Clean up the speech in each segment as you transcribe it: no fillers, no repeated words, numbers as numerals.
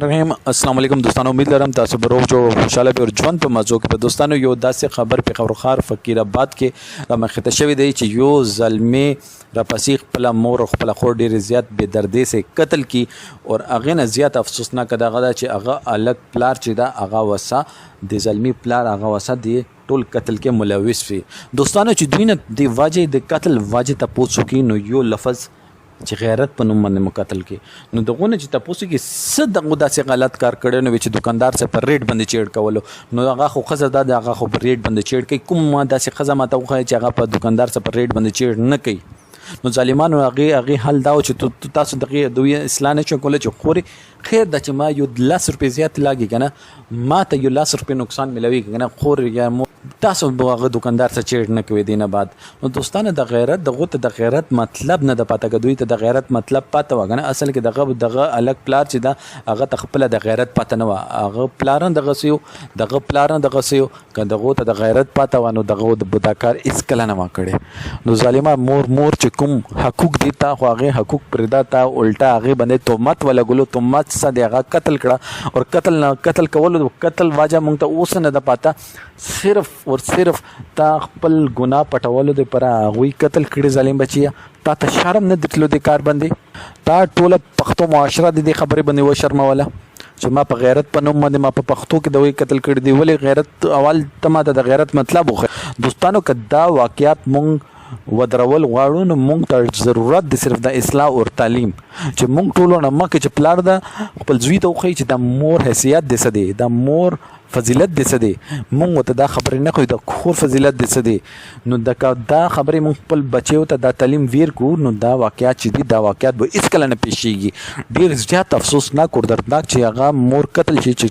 रहीम अस्सलाम वालेकुम दोस्तانو उम्मीद लरम تاسو به روغ جوړ خوشاله به او ژوند په مزو کې په دوستانو یو داسې خبر پیخور خار فقیرآباد کې را مخته شوی دی چې یو زلمی را پسیخ خپل مور او خپل خور ډیر زیات بے دردی سے قتل کی اور هغه نه زیات افسوسناک دغه دا چې هغه الګ پلار چې دا هغه وسه د زلمی پلار هغه وسه دی ټول قتل کې ملوث وي دوستانو چې دوی نه دی واجه د قتل واجه ته پوښتنه کې نو یو لفظ چې غیرت په نوم باندې مقتل کې نو دغه نه چې تاسو کې څه دغه داسې غلط کار کړي نو چې دکاندار څخه پر ریټ باندې چیړ کولو نو هغه خو خزه دا هغه خو پر ریټ باندې چیړ کوي کوم داسې خزه ماته وخه چې هغه په دکاندار څخه پر ریټ باندې چیړ نه کوي نو ظالمانو هغه حل دا چې تاسو دغه دوی اصلاح نه چکول چې خوري خیر د چې ما یو 10 روپے زیات لاګي کنه ما ته یو 10 روپے نقصان ملوي کنه خور یا تاسو هغه دکاندار څخه چیړ نه کوي دینه بعد نو دوستانه د غیرت دغه ته د غیرت مطلب نه د پاتہ کدوې ته د غیرت مطلب پاتہ وګنه اصل کې دغه الګ پلار چې دا هغه تخپل د غیرت پاتہ نه و هغه پلارن دغه سیو کداغه ته د غیرت پاتہ ونه دغه د بداکار اس کله نه کړي نو ظالما مور چې کوم حقوق دیتا خو هغه حقوق پردا تا الټا هغه باندې تهمت ولګلو تهمت سره هغه قتل کړه او قتل کول قتل واجه مونږ ته اوس نه د پاتہ صرف تا خپل ګناه پټولو د پر هغه قتل کړي ظالم بچیا تا ته شرم نه دتلو د کار باندې تا ټول پښتو معاشره د خبرې باندې و شرموله چې ما په غیرت په نوم باندې ما په پښتو کې د وی قتل کړي دی ولې غیرت اول تماته د غیرت مطلب وخه دوستانو کدا واقعیات مونږ ودرول غواړو نو مونږ ته ضرورت د صرف د اصلاح او تعلیم چې مونږ ټول نه مکه چې پلار د خپل زوی ته خو چې د مور حیثیت د سده د مور فضیلت د سده مونږ ته دا خبرې نه خو د خور فضیلت د سده نو دا خبرې مونږ خپل بچیو ته د تعلیم ویر کو نو دا واقعیت چې دي دا واقعیت به اس کله نه پیښیږي ډیر زیات افسوس نه کور دردناک چې هغه مور قتل شي چې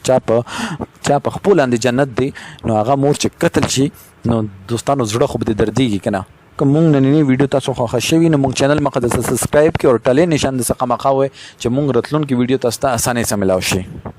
چا په خپل اند جنت دی نو هغه مور چې قتل شي نو دوستانو زړه خو به درديږي کنه کوم نننی ویډیو تاسو خو شوی نو موږ چینل مقدس سبسکرایب کړئ او ټلې نشان د څخه مخاوي چې موږ راتلونکي ویډیو تاسو ته اسانه سره ملاوي شي